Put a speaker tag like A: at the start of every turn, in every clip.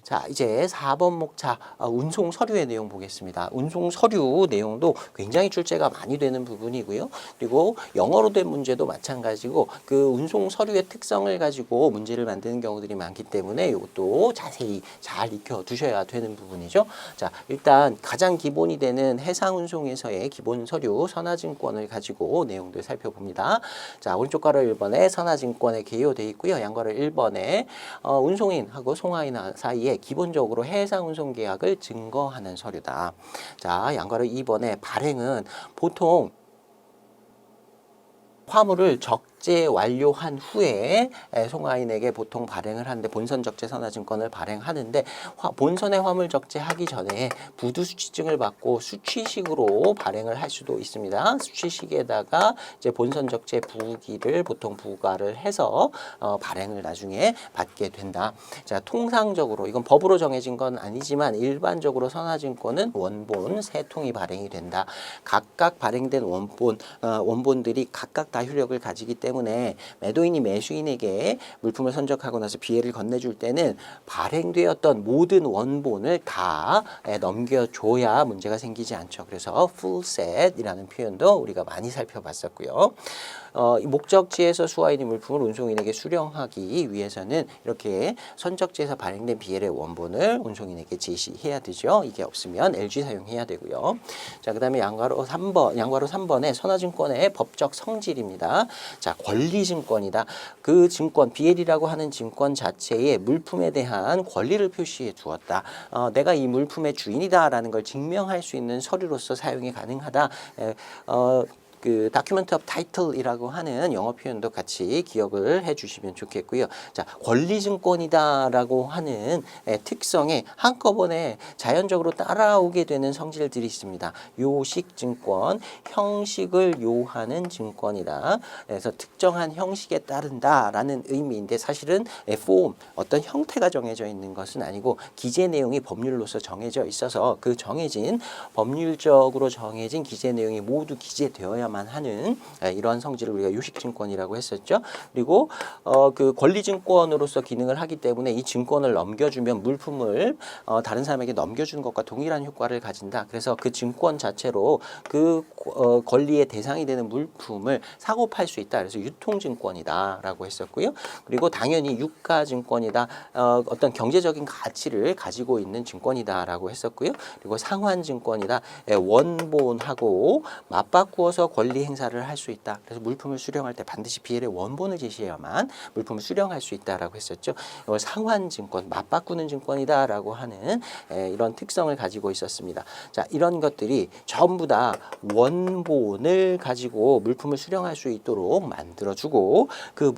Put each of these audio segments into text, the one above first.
A: 자, 이제 4번 목차 운송 서류의 내용 보겠습니다. 운송 서류 내용도 굉장히 출제가 많이 되는 부분이고요. 그리고 영어로 된 문제도 마찬가지고 그 운송 서류의 특성을 가지고 문제를 만드는 경우들이 많기 때문에 이것도 자세히 잘 익혀 두셔야 되는 부분이죠. 자, 일단 가장 기본이 되는 해상 운송에서의 기본 서류 선화증권을 가지고 내용들 살펴봅니다. 자, 오른쪽 가로 1번에 선화증권에 개요되어 있고요. 양가로 1번에 운송인하고 송화인 사이에 기본적으로 해상 운송 계약을 증거하는 서류다. 자, 양가로 2번에 발행은 보통 화물을 적재 완료한 후에 송화인에게 보통 발행을 하는데 본선 적재 선화증권을 발행하는데 본선에 화물 적재하기 전에 부두 수취증을 받고 수취식으로 발행을 할 수도 있습니다. 수취식에다가 이제 본선 적재 부기를 보통 부과를 해서 발행을 나중에 받게 된다. 자, 통상적으로 이건 법으로 정해진 건 아니지만 일반적으로 선화증권은 원본 3통이 발행이 된다. 각각 발행된 원본들이 각각 다 효력을 가지기 때문에 매도인이 매수인에게 물품을 선적하고 나서 비해를 건네줄 때는 발행되었던 모든 원본을 다 넘겨줘야 문제가 생기지 않죠. 그래서 full set이라는 표현도 우리가 많이 살펴봤었고요. 이 목적지에서 수화인이 물품을 운송인에게 수령하기 위해서는 이렇게 선적지에서 발행된 BL의 원본을 운송인에게 제시해야 되죠. 이게 없으면 LG 사용해야 되고요. 자, 그다음에 양가로 3번에 선화증권의 법적 성질입니다. 자, 권리증권이다. 그 증권 BL이라고 하는 증권 자체에 물품에 대한 권리를 표시해 두었다. 내가 이 물품의 주인이다라는 걸 증명할 수 있는 서류로서 사용이 가능하다. 그 document of title이라고 하는 영어 표현도 같이 기억을 해주시면 좋겠고요. 자, 권리증권이다라고 하는 특성에 한꺼번에 자연적으로 따라오게 되는 성질들이 있습니다. 요식증권, 형식을 요하는 증권이다. 그래서 특정한 형식에 따른다라는 의미인데 사실은 form, 어떤 형태가 정해져 있는 것은 아니고 기재 내용이 법률로서 정해져 있어서 그 정해진 법률적으로 정해진 기재 내용이 모두 기재되어야 하는 이러한 성질을 우리가 요식증권이라고 했었죠. 그리고 그 권리증권으로서 기능을 하기 때문에 이 증권을 넘겨주면 물품을 다른 사람에게 넘겨주는 것과 동일한 효과를 가진다. 그래서 그 증권 자체로 그 권리의 대상이 되는 물품을 사고 팔 수 있다. 그래서 유통증권이다라고 했었고요. 그리고 당연히 유가증권이다. 어떤 경제적인 가치를 가지고 있는 증권이다라고 했었고요. 그리고 상환증권이다. 원본하고 맞바꾸어서 권리 행사를 할 수 있다. 그래서 물품을 수령할 때 반드시 BL의 원본을 제시해야만 물품을 수령할 수 있다라고 했었죠. 이걸 상환증권, 맞바꾸는 증권이다라고 하는 이런 특성을 가지고 있었습니다. 자, 이런 것들이 전부 다 원본을 가지고 물품을 수령할 수 있도록 만들어주고 그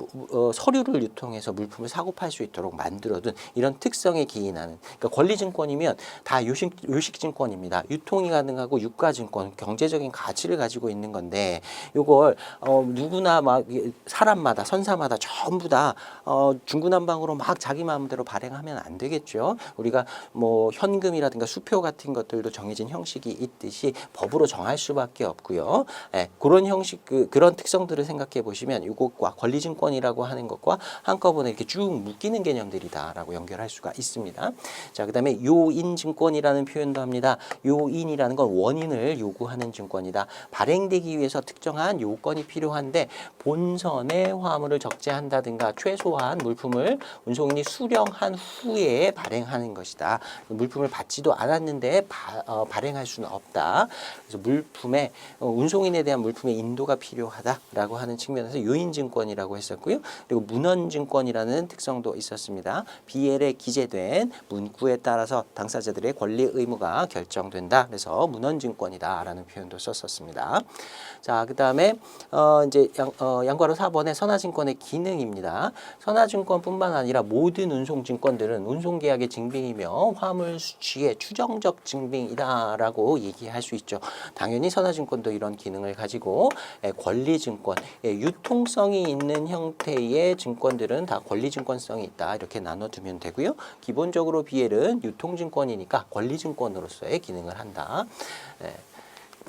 A: 서류를 유통해서 물품을 사고 팔 수 있도록 만들어둔 이런 특성에 기인하는 그러니까 권리증권이면 다 요식증권입니다. 유통이 가능하고 유가증권, 경제적인 가치를 가지고 있는 건데 이걸 누구나 막 사람마다 선사마다 전부 다 중구난방으로 막 자기 마음대로 발행하면 안 되겠죠. 우리가 뭐 현금이라든가 수표 같은 것들도 정해진 형식이 있듯이 법으로 정할 수밖에 없고요. 그런 형식 그런 특성들을 생각해 보시면 이것과 권리증권이라고 하는 것과 한꺼번에 이렇게 쭉 묶이는 개념들이다라고 연결할 수가 있습니다. 자, 그다음에 요인증권이라는 표현도 합니다. 요인이라는 건 원인을 요구하는 증권이다. 발행되기 위해서 특정한 요건이 필요한데 본선에 화물을 적재한다든가 최소한 물품을 운송인이 수령한 후에 발행하는 것이다. 물품을 받지도 않았는데 발행할 수는 없다. 그래서 물품의 운송인에 대한 물품의 인도가 필요하다라고 하는 측면에서 요인증권이라고 했었고요. 그리고 문헌증권이라는 특성도 있었습니다. BL에 기재된 문구에 따라서 당사자들의 권리 의무가 결정된다. 그래서 문헌증권이다라는 표현도 썼었습니다. 자, 그다음에 이제 양괄호 4번의 선화증권의 기능입니다. 선화증권뿐만 아니라 모든 운송증권들은 운송계약의 증빙이며 화물 수취의 추정적 증빙이다라고 얘기할 수 있죠. 당연히 선화증권도 이런 기능을 가지고 권리증권, 유통성이 있는 형태의 증권들은 다 권리증권성이 있다. 이렇게 나눠두면 되고요. 기본적으로 BL은 유통증권이니까 권리증권으로서의 기능을 한다.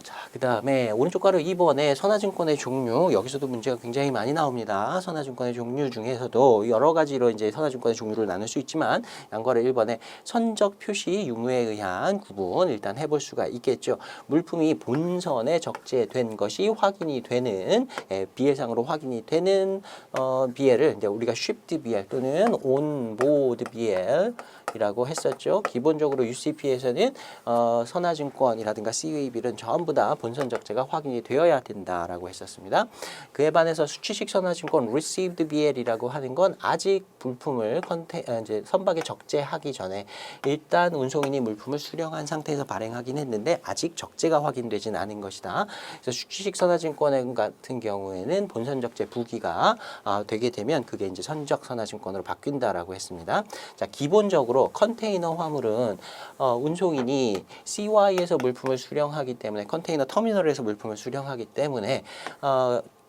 A: 자, 그 다음에 오른쪽 가로 2번에 선화증권의 종류, 여기서도 문제가 굉장히 많이 나옵니다. 선화증권의 종류 중에서도 여러 가지로 이제 선화증권의 종류를 나눌 수 있지만 양가로 1번에 선적 표시 유무에 의한 구분 일단 해볼 수가 있겠죠. 물품이 본선에 적재된 것이 확인이 되는 BL상으로 확인이 되는 BL을 이제 우리가 shipped BL 또는 onboard BL 이라고 했었죠. 기본적으로 UCP에서는 선화증권이라든가 CUAB는 전부 다 본선 적재가 확인이 되어야 된다라고 했었습니다. 그에 반해서 수취식 선화증권 Received BL이라고 하는 건 아직 물품을 이제 선박에 적재하기 전에 일단 운송인이 물품을 수령한 상태에서 발행하긴 했는데 아직 적재가 확인되진 않은 것이다. 그래서 수취식 선화증권 같은 경우에는 본선 적재 부기가 되게 되면 그게 이제 선적 선화증권으로 바뀐다라고 했습니다. 자, 기본적으로 컨테이너 화물은 운송인이 CY에서 물품을 수령하기 때문에 컨테이너 터미널에서 물품을 수령하기 때문에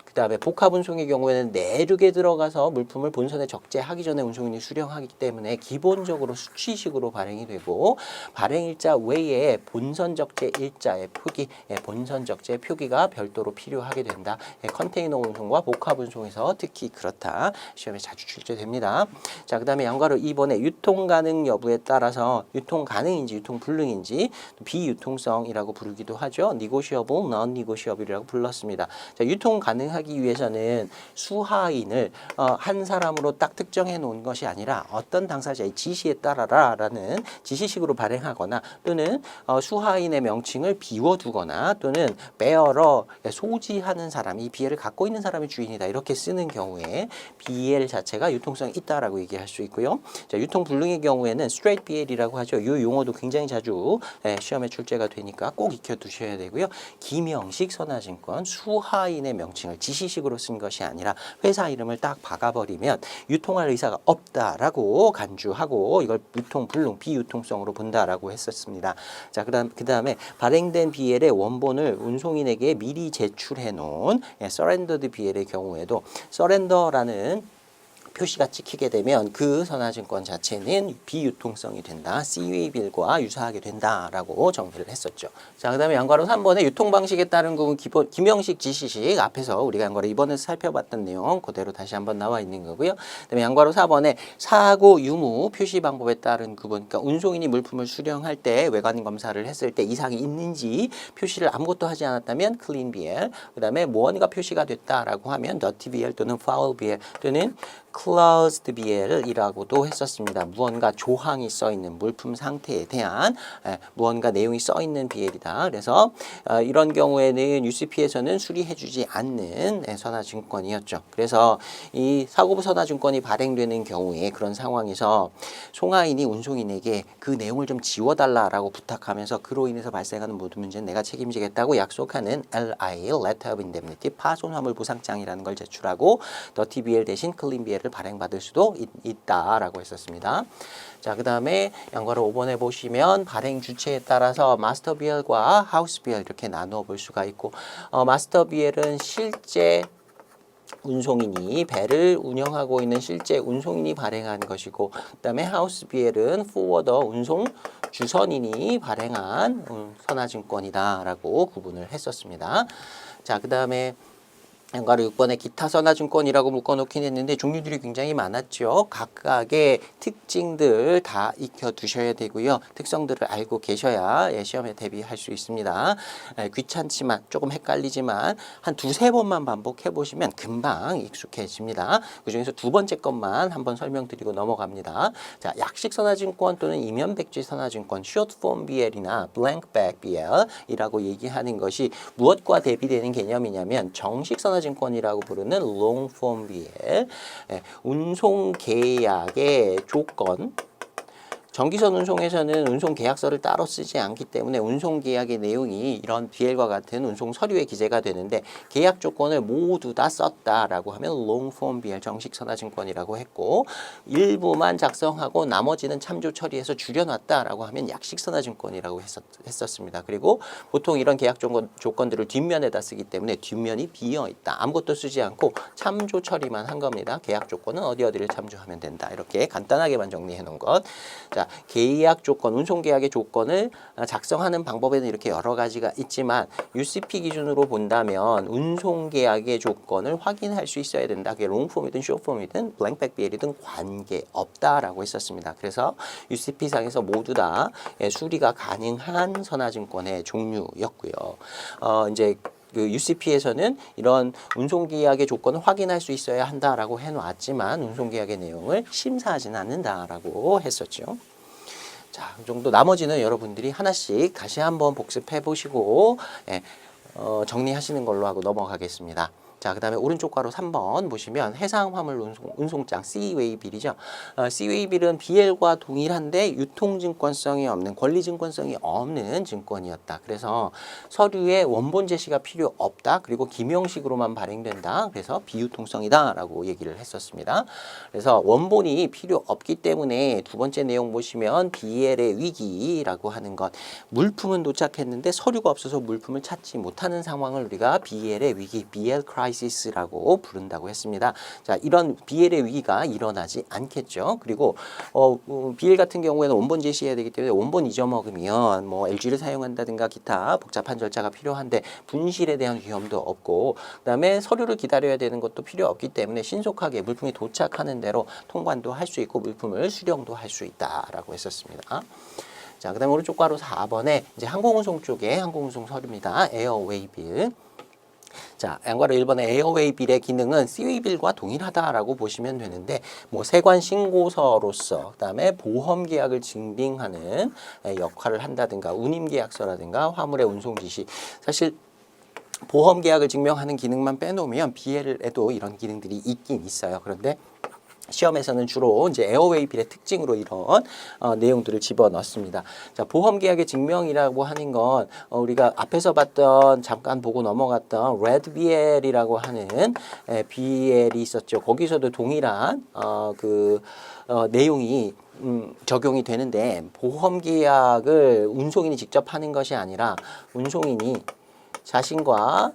A: 그다음에 복합 운송의 경우에는 내륙에 들어가서 물품을 본선에 적재하기 전에 운송인이 수령하기 때문에 기본적으로 수취식으로 발행이 되고 발행일자 외에 본선 적재 일자의 표기, 본선 적재 표기가 별도로 필요하게 된다. 컨테이너 운송과 복합 운송에서 특히 그렇다. 시험에 자주 출제됩니다. 자, 그다음에 양가로 2번에 유통 가능 여부에 따라서 유통 가능인지 유통 불능인지 비유통성이라고 부르기도 하죠. negotiable, non-negotiable이라고 불렀습니다. 자, 유통 가능하기 위해서는 수하인을 한 사람으로 딱 특정해 놓은 것이 아니라 어떤 당사자의 지시에 따라라라는 지시식으로 발행하거나 또는 수하인의 명칭을 비워두거나 또는 bearer, 소지하는 사람, 이 BL을 갖고 있는 사람이 주인이다 이렇게 쓰는 경우에 BL 자체가 유통성이 있다라고 얘기할 수 있고요. 자, 유통 불능의 경우에는 straight BL이라고 하죠. 이 용어도 굉장히 자주 시험에 출제가 되니까 꼭 익혀두셔야 되고요. 기명식 선화증권 수하인의 명칭을 지시식으로 쓴 것이 아니라 회사 이름을 딱 박아버리면 유통할 의사가 없다라고 간주하고 이걸 유통 불능 비유통성으로 본다라고 했었습니다. 자, 그다음에 발행된 BL의 원본을 운송인에게 미리 제출해 놓은 surrendered BL의 경우에도 surrender라는 표시가 찍히게 되면 그 선화증권 자체는 비유통성이 된다. CUAB일과 유사하게 된다라고 정리를 했었죠. 자, 그다음에 양가로 3번에 유통 방식에 따른 부분 기명식 지시식 앞에서 우리가 양가로 2번에서 살펴봤던 내용 그대로 다시 한번 나와 있는 거고요. 그다음에 양가로 4번에 사고 유무 표시 방법에 따른 구분. 그러니까 운송인이 물품을 수령할 때 외관 검사를 했을 때 이상이 있는지 표시를 아무것도 하지 않았다면 clean BL. 그다음에 무언가 표시가 됐다라고 하면 dirty BL 또는 foul BL 또는 closed BL이라고도 했었습니다. 무언가 조항이 써 있는 물품 상태에 대한 무언가 내용이 써 있는 BL이다. 그래서 이런 경우에는 UCP에서는 수리해주지 않는 선화증권이었죠. 그래서 이 사고부 선화증권이 발행되는 경우에 그런 상황에서 송하인이 운송인에게 그 내용을 좀 지워달라라고 부탁하면서 그로 인해서 발생하는 모든 문제는 내가 책임지겠다고 약속하는 LI, Letter of Indemnity, 파손화물 보상장이라는 걸 제출하고 더티 BL 대신 클린 BL 를 발행받을 수도 있다라고 했었습니다. 자, 그다음에 양가로 5번에 보시면 발행 주체에 따라서 마스터 BL과 하우스 BL 이렇게 나누어 볼 수가 있고 마스터 BL은 실제 운송인이 배를 운영하고 있는 실제 운송인이 발행한 것이고 그다음에 하우스 BL은 포워더 운송 주선인이 발행한 선화증권이다라고 구분을 했었습니다. 자, 그다음에 양가로 6번에 기타 선화증권이라고 묶어놓긴 했는데 종류들이 굉장히 많았죠. 각각의 특징들 다 익혀두셔야 되고요. 특성들을 알고 계셔야 시험에 대비할 수 있습니다. 귀찮지만 조금 헷갈리지만 한 두세 번만 반복해보시면 금방 익숙해집니다. 그중에서 두 번째 것만 한번 설명드리고 넘어갑니다. 자, 약식 선화증권 또는 이면백지 선화증권 short form BL이나 blank back BL이라고 얘기하는 것이 무엇과 대비되는 개념이냐면 정식 선화증권이라고 부르는 long form BL, 운송 계약의 조건, 정기선 운송에서는 운송 계약서를 따로 쓰지 않기 때문에 운송 계약의 내용이 이런 BL과 같은 운송 서류에 기재가 되는데 계약 조건을 모두 다 썼다라고 하면 long form BL 정식 선화증권이라고 했고 일부만 작성하고 나머지는 참조 처리해서 줄여놨다라고 하면 약식 선화증권이라고 했었습니다. 그리고 보통 이런 계약 조건들을 뒷면에다 쓰기 때문에 뒷면이 비어 있다. 아무것도 쓰지 않고 참조 처리만 한 겁니다. 계약 조건은 어디를 참조하면 된다. 이렇게 간단하게만 정리해 놓은 것. 자, 자, 계약 조건, 운송계약의 조건을 작성하는 방법에는 이렇게 여러 가지가 있지만 UCP 기준으로 본다면 운송계약의 조건을 확인할 수 있어야 된다. 그게 롱폼이든 숏폼이든 블랭백 BL이든 관계없다라고 했었습니다. 그래서 UCP상에서 모두 다 수리가 가능한 선화증권의 종류였고요. 이제 그 UCP에서는 이런 운송계약의 조건을 확인할 수 있어야 한다라고 해놨지만 운송계약의 내용을 심사하지는 않는다라고 했었죠. 자, 그 정도 나머지는 여러분들이 하나씩 다시 한번 복습해 보시고 정리하시는 걸로 하고 넘어가겠습니다. 자, 그 다음에 오른쪽 괄호 3번 보시면 해상화물 운송장 C웨이빌이죠. C웨이빌은 BL과 동일한데 유통증권성이 없는, 권리증권성이 없는 증권이었다. 그래서 서류에 원본 제시가 필요 없다. 그리고 기명식으로만 발행된다. 그래서 비유통성이다 라고 얘기를 했었습니다. 그래서 원본이 필요 없기 때문에 두 번째 내용 보시면 BL의 위기라고 하는 것, 물품은 도착했는데 서류가 없어서 물품을 찾지 못하는 상황을 우리가 BL의 위기, BL 크라이시스라고 부른다고 했습니다. 자, 이런 BL의 위기가 일어나지 않겠죠. 그리고 BL 같은 경우에는 원본 제시해야 되기 때문에 원본 잊어먹으면 뭐 LG를 사용한다든가 기타 복잡한 절차가 필요한데 분실에 대한 위험도 없고, 그다음에 서류를 기다려야 되는 것도 필요 없기 때문에 신속하게 물품이 도착하는 대로 통관도 할 수 있고 물품을 수령도 할 수 있다라고 했었습니다. 자, 그다음에 오른쪽 괄호 4번에 이제 항공운송 쪽에 항공운송 서류입니다. 에어웨이빌. 자, 양괄호 1번의 에어웨이빌의 기능은 C웨이빌과 동일하다라고 보시면 되는데, 뭐 세관 신고서로서, 그다음에 보험 계약을 증빙하는 역할을 한다든가, 운임 계약서라든가, 화물의 운송 지시. 사실 보험 계약을 증명하는 기능만 빼놓으면 BL에도 이런 기능들이 있긴 있어요. 그런데 시험에서는 주로 이제 에어웨이빌의 특징으로 이런 내용들을 집어넣습니다. 자, 보험 계약의 증명이라고 하는 건 우리가 앞에서 봤던, 잠깐 보고 넘어갔던 레드 BL이라고 하는 BL이 있었죠. 거기서도 동일한 내용이 적용이 되는데, 보험 계약을 운송인이 직접 하는 것이 아니라 운송인이 자신과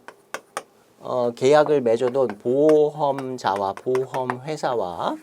A: 계약을 맺어둔 보험자와 보험회사와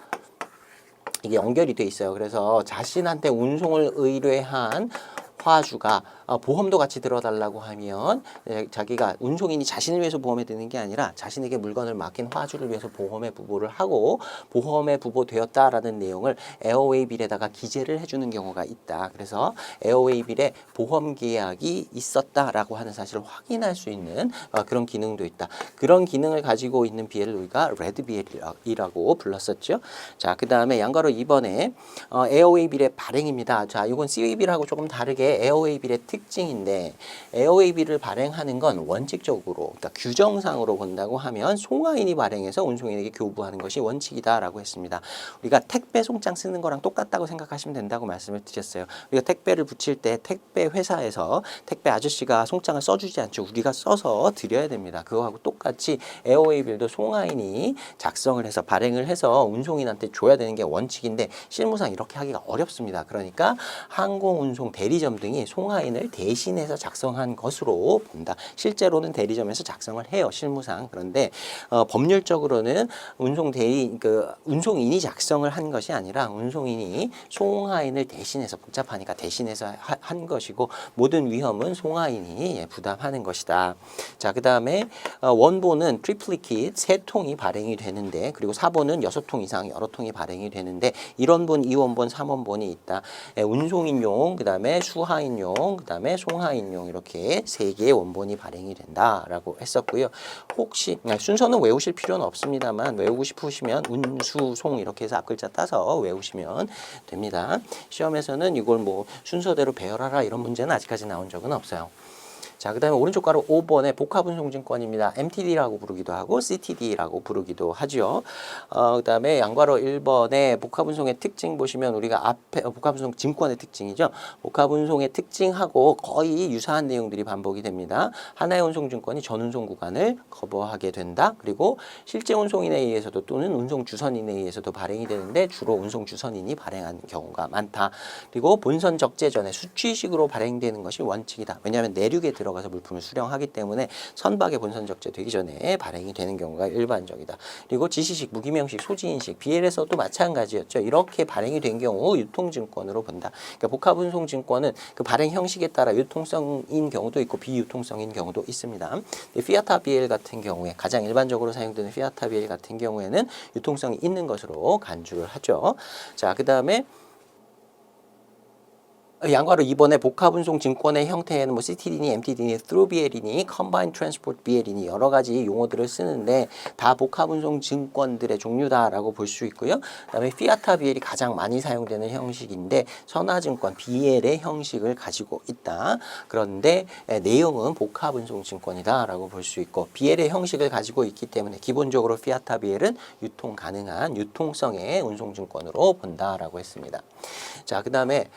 A: 이게 연결이 돼 있어요. 그래서 자신한테 운송을 의뢰한 화주가 보험도 같이 들어달라고 하면 자기가 운송인이 자신을 위해서 보험에 드는 게 아니라 자신에게 물건을 맡긴 화주를 위해서 보험에 부보를 하고 보험에 부보되었다라는 내용을 에어웨이빌에다가 기재를 해주는 경우가 있다. 그래서 에어웨이빌에 보험 계약이 있었다라고 하는 사실을 확인할 수 있는 그런 기능도 있다. 그런 기능을 가지고 있는 BL을 우리가 레드 BL이라고 불렀었죠. 자, 그 다음에 양괄호 2번에 에어웨이빌의 발행입니다. 자, 이건 C웨이빌하고 조금 다르게 에어웨이빌의 특징인데, 에어웨이빌을 발행하는 건 원칙적으로, 그러니까 규정상으로 본다고 하면 송화인이 발행해서 운송인에게 교부하는 것이 원칙이다라고 했습니다. 우리가 택배 송장 쓰는 거랑 똑같다고 생각하시면 된다고 말씀을 드렸어요. 우리가 택배를 붙일 때 택배 회사에서 택배 아저씨가 송장을 써주지 않죠. 우리가 써서 드려야 됩니다. 그거하고 똑같이 에어웨이빌도 송화인이 작성을 해서 발행을 해서 운송인한테 줘야 되는 게 원칙인데, 실무상 이렇게 하기가 어렵습니다. 그러니까 항공운송 대리점 등이 송화인을 대신해서 작성한 것으로 본다. 실제로는 대리점에서 작성을 해요, 실무상. 그런데 법률적으로는 운송인이 작성을 한 것이 아니라 운송인이 송화인을 대신해서, 복잡하니까 대신해서 한 것이고, 모든 위험은 송화인이 부담하는 것이다. 자, 그 다음에 원본은 트리플리킷 3통이 발행이 되는데, 그리고 4본은 6통 이상 여러 통이 발행이 되는데, 1원본, 2원본, 3원본이 있다. 운송인용, 그 다음에 수하인용, 그 다음에 송하인용, 이렇게 3개의 원본이 발행이 된다라고 했었고요. 혹시 순서는 외우실 필요는 없습니다만 외우고 싶으시면 운수송 이렇게 해서 앞글자 따서 외우시면 됩니다. 시험에서는 이걸 뭐 순서대로 배열하라 이런 문제는 아직까지 나온 적은 없어요. 자, 그 다음에 오른쪽 가로 5번에 복합운송증권입니다. MTD라고 부르기도 하고 CTD라고 부르기도 하죠. 그 다음에 양괄호 1번에 복합운송의 특징 보시면 우리가 앞에 복합운송 증권의 특징이죠. 복합운송의 특징하고 거의 유사한 내용들이 반복이 됩니다. 하나의 운송증권이 전 운송 구간을 커버하게 된다. 그리고 실제 운송인에 의해서도 또는 운송주선인에 의해서도 발행이 되는데 주로 운송주선인이 발행한 경우가 많다. 그리고 본선 적재 전에 수취식으로 발행되는 것이 원칙이다. 왜냐하면 내륙에 들어가서 물품을 수령하기 때문에 선박의 본선 적재되기 전에 발행이 되는 경우가 일반적이다. 그리고 지시식, 무기명식, 소지인식, BL에서도 마찬가지였죠. 이렇게 발행이 된 경우 유통증권으로 본다. 그러니까 복합운송증권은 그 발행 형식에 따라 유통성인 경우도 있고 비유통성인 경우도 있습니다. 피아타 BL 같은 경우에 가장 일반적으로 사용되는 피아타 BL 같은 경우에는 유통성이 있는 것으로 간주를 하죠. 자, 그 다음에 양과로 이번에 복합운송증권의 형태에는 뭐 CTD니, MTD니, Through BL이니, Combined Transport BL이니 여러 가지 용어들을 쓰는데 다 복합운송증권들의 종류다라고 볼 수 있고요. 그다음에 피아타 BL이 가장 많이 사용되는 형식인데 선화증권 BL의 형식을 가지고 있다. 그런데 내용은 복합운송증권이다라고 볼 수 있고 BL의 형식을 가지고 있기 때문에 기본적으로 피아타 BL은 유통 가능한 유통성의 운송증권으로 본다라고 했습니다. 자, 그다음에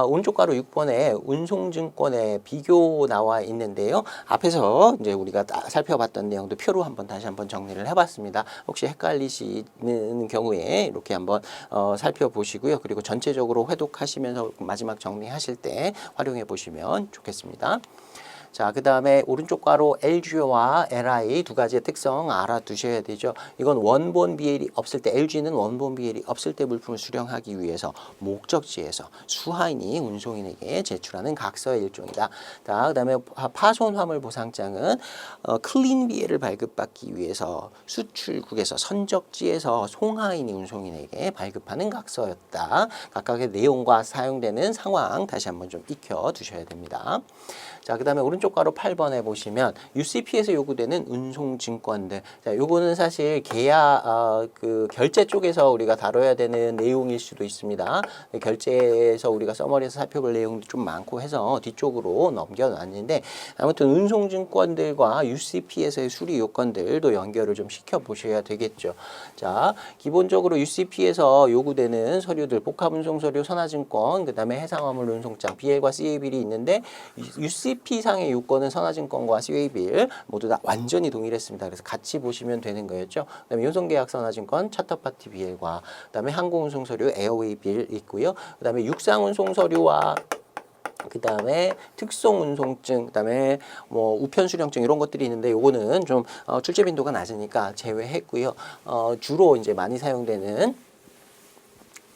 A: 오른쪽 가로 6번에 운송증권의 비교 나와 있는데요. 앞에서 이제 우리가 살펴봤던 내용도 표로 다시 한번 정리를 해봤습니다. 혹시 헷갈리시는 경우에 이렇게 한번 살펴보시고요. 그리고 전체적으로 회독하시면서 마지막 정리하실 때 활용해 보시면 좋겠습니다. 자, 그 다음에 오른쪽 가로 LG와 LI 두 가지의 특성 알아두셔야 되죠. 이건 원본 BL이 없을 때, LG는 원본 BL이 없을 때 물품을 수령하기 위해서 목적지에서 수하인이 운송인에게 제출하는 각서의 일종이다. 자, 그 다음에 파손 화물 보상장은 클린 BL을 발급받기 위해서 수출국에서 선적지에서 송하인이 운송인에게 발급하는 각서였다. 각각의 내용과 사용되는 상황 다시 한번 좀 익혀두셔야 됩니다. 자, 그 다음에 오른쪽 가로 8번에 보시면 UCP에서 요구되는 운송증권들. 자, 요거는 사실 계약, 그 결제 쪽에서 우리가 다뤄야 되는 내용일 수도 있습니다. 결제에서 우리가 서머리에서 살펴볼 내용도 좀 많고 해서 뒤쪽으로 넘겨놨는데 아무튼 운송증권들과 UCP에서의 수리 요건들도 연결을 좀 시켜보셔야 되겠죠. 자, 기본적으로 UCP에서 요구되는 서류들, 복합운송 서류, 선화증권, 그 다음에 해상화물 운송장, BL과 CABL이 있는데 UCP상의 요건은 선화증권과 CABL 모두 다 완전히 동일했습니다. 그래서 같이 보시면 되는 거였죠. 그다음에 요성계약 선화증권, 차터파티 BL과 그다음에 항공운송 서류 에어웨이 BL 있고요. 그다음에 육상운송 서류와 그다음에 특송운송증, 그다음에 뭐 우편수령증 이런 것들이 있는데 요거는 좀 출제 빈도가 낮으니까 제외했고요. 주로 이제 많이 사용되는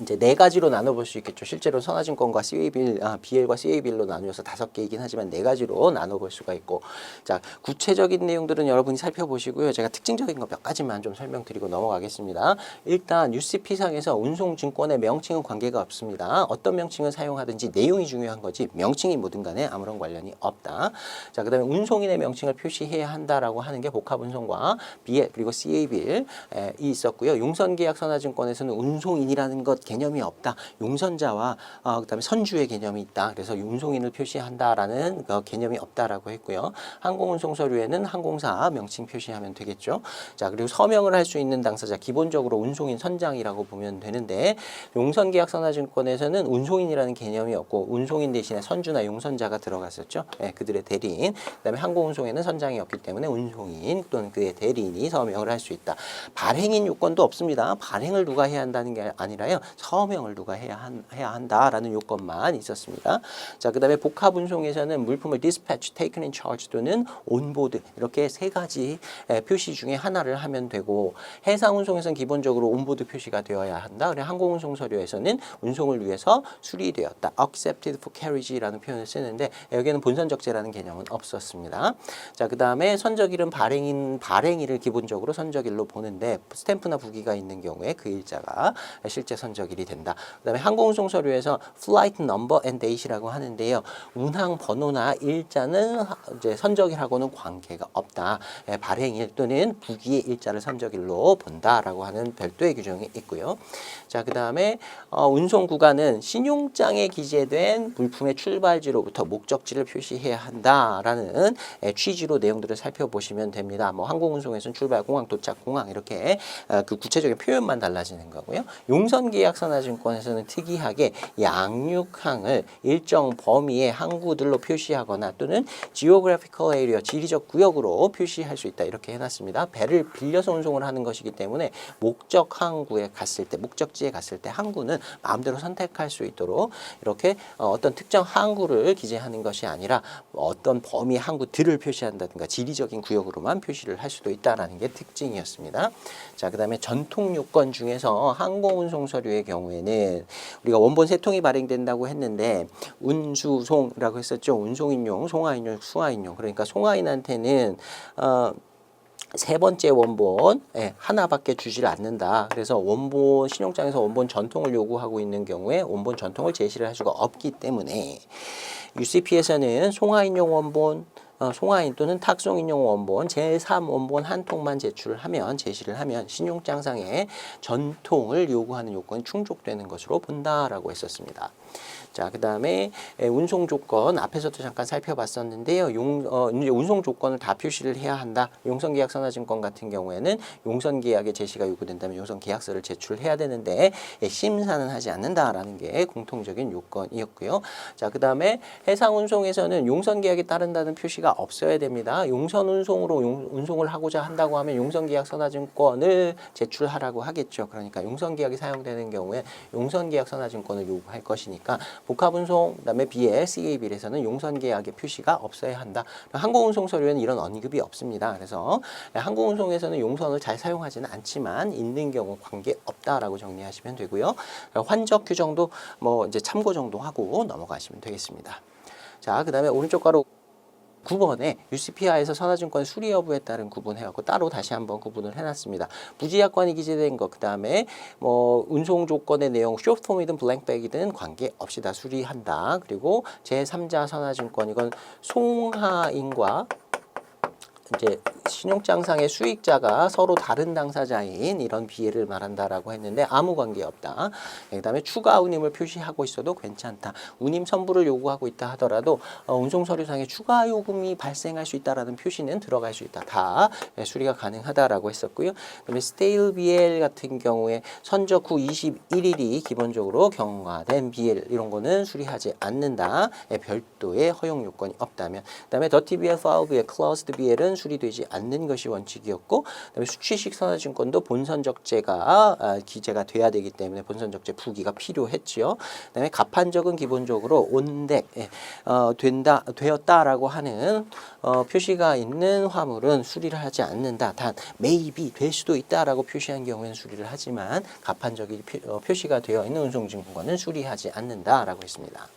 A: 이제 네 가지로 나눠볼 수 있겠죠. 실제로 선화증권과 CABL, BL과 CABL로 나누어서 5개이긴 하지만 네 가지로 나눠볼 수가 있고, 자, 구체적인 내용들은 여러분이 살펴보시고요. 제가 특징적인 거 몇 가지만 좀 설명드리고 넘어가겠습니다. 일단 UCP상에서 운송증권의 명칭은 관계가 없습니다. 어떤 명칭을 사용하든지 내용이 중요한 거지 명칭이 뭐든 간에 아무런 관련이 없다. 자, 그다음에 운송인의 명칭을 표시해야 한다라고 하는 게 복합운송과 BL 그리고 CABL이 있었고요. 용선계약 선화증권에서는 운송인이라는 것 개념이 없다. 용선자와 그다음에 선주의 개념이 있다. 그래서 운송인을 표시한다라는 개념이 없다라고 했고요. 항공운송 서류에는 항공사 명칭 표시하면 되겠죠. 자, 그리고 서명을 할 수 있는 당사자 기본적으로 운송인 선장이라고 보면 되는데 용선계약 선화증권에서는 운송인이라는 개념이 없고 운송인 대신에 선주나 용선자가 들어갔었죠. 네, 그들의 대리인. 그다음에 항공운송에는 선장이 없기 때문에 운송인 또는 그의 대리인이 서명을 할 수 있다. 발행인 요건도 없습니다. 발행을 누가 해야 한다는 게 아니라요. 서명을 누가 해야 한다라는 요건만 있었습니다. 자, 그다음에 복합운송에서는 물품을 dispatch, taken in charge 또는 온보드 이렇게 세 가지 표시 중에 하나를 하면 되고 해상운송에서는 기본적으로 온보드 표시가 되어야 한다. 그리고 항공운송 서류에서는 운송을 위해서 수리되었다. accepted for carriage라는 표현을 쓰는데 여기에는 본선적재라는 개념은 없었습니다. 자, 그다음에 선적일은 발행일을 기본적으로 선적일로 보는데 스탬프나 부기가 있는 경우에 그 일자가 실제 선적일이 된다. 그다음에 항공운송 서류에서 flight number and date이라고 하는데요. 운항 번호나 일자는 이제 선적일하고는 관계가 없다. 발행일 또는 부기의 일자를 선적일로 본다라고 하는 별도의 규정이 있고요. 자, 그다음에 운송 구간은 신용장에 기재된 물품의 출발지로부터 목적지를 표시해야 한다라는 취지로 내용들을 살펴보시면 됩니다. 뭐 항공운송에서는 출발 공항, 도착 공항 이렇게 그 구체적인 표현만 달라지는 거고요. 용선계약 용성계약선화증권에서는 특이하게 양육항을 일정 범위의 항구들로 표시하거나 또는 geographical area, 지리적 구역으로 표시할 수 있다. 이렇게 해놨습니다. 배를 빌려서 운송을 하는 것이기 때문에 목적 항구에 갔을 때, 목적지에 갔을 때 항구는 마음대로 선택할 수 있도록 이렇게 어떤 특정 항구를 기재하는 것이 아니라 어떤 범위 항구들을 표시한다든가 지리적인 구역으로만 표시를 할 수도 있다라는 게 특징이었습니다. 자, 그다음에 전통 요건 중에서 항공운송 서류의 경우에는 우리가 원본 세 통이 발행된다고 했는데 운수송이라고 했었죠. 운송인용, 송화인용, 수화인용. 그러니까 송화인한테는 세 번째 원본 하나밖에 주질 않는다. 그래서 원본 신용장에서 원본 전통을 요구하고 있는 경우에 원본 전통을 제시를 할 수가 없기 때문에 UCP에서는 송화인용 원본, 송화인 또는 탁송인용 원본 제3원본 한 통만 제출하면 제시를 하면 신용장상의 전통을 요구하는 요건이 충족되는 것으로 본다라고 했었습니다. 자, 그 다음에 운송 조건 앞에서도 잠깐 살펴봤었는데요. 이제 운송 조건을 다 표시를 해야 한다. 용선계약선화증권 같은 경우에는 용선계약의 제시가 요구된다면 용선계약서를 제출해야 되는데 심사는 하지 않는다라는 게 공통적인 요건이었고요. 자, 그 다음에 해상운송에서는 용선계약에 따른다는 표시가 없어야 됩니다. 용선운송으로 운송을 하고자 한다고 하면 용선계약선화증권을 제출하라고 하겠죠. 그러니까 용선계약이 사용되는 경우에 용선계약선화증권을 요구할 것이니까 복합운송, 그다음에 BL, CAB에서는 용선계약의 표시가 없어야 한다. 항공운송 서류에는 이런 언급이 없습니다. 그래서 항공운송에서는 용선을 잘 사용하지는 않지만 있는 경우 관계없다라고 정리하시면 되고요. 환적 규정도 뭐 이제 참고 정도 하고 넘어가시면 되겠습니다. 자, 그다음에 오른쪽 가로 9번에 UCPI에서 선화증권 수리 여부에 따른 구분해갖고 따로 다시 한번 구분을 해놨습니다. 부지약관이 기재된 것, 그 다음에 뭐 운송 조건의 내용, 숏폼이든 블랭백이든 관계없이 다 수리한다. 그리고 제3자 선화증권 이건 송하인과 이제 신용장상의 수익자가 서로 다른 당사자인 이런 비해를 말한다라고 했는데 아무 관계 없다. 그다음에 추가 운임을 표시하고 있어도 괜찮다. 운임 선부를 요구하고 있다 하더라도 운송 서류상에 추가 요금이 발생할 수 있다라는 표시는 들어갈 수 있다. 다 수리가 가능하다라고 했었고요. 그다음에 스테일 BL 같은 경우에 선적 후 21일이 기본적으로 경과된 BL 이런 거는 수리하지 않는다. 별도의 허용 요건이 없다면. 그다음에 더티 BL, 파울 BL, 클로즈드 BL은 수리되지 않는 것이 원칙이었고, 그다음에 수취식 선화증권도 본선적재가 기재가 돼야 되기 때문에 본선적재 부기가 필요했지요. 그다음에 가판적은 기본적으로 온덱 되었다라고 하는 표시가 있는 화물은 수리를 하지 않는다. 단 maybe 될 수도 있다라고 표시한 경우에는 수리를 하지만 가판적이 표시가 되어 있는 운송증권은 수리하지 않는다라고 했습니다.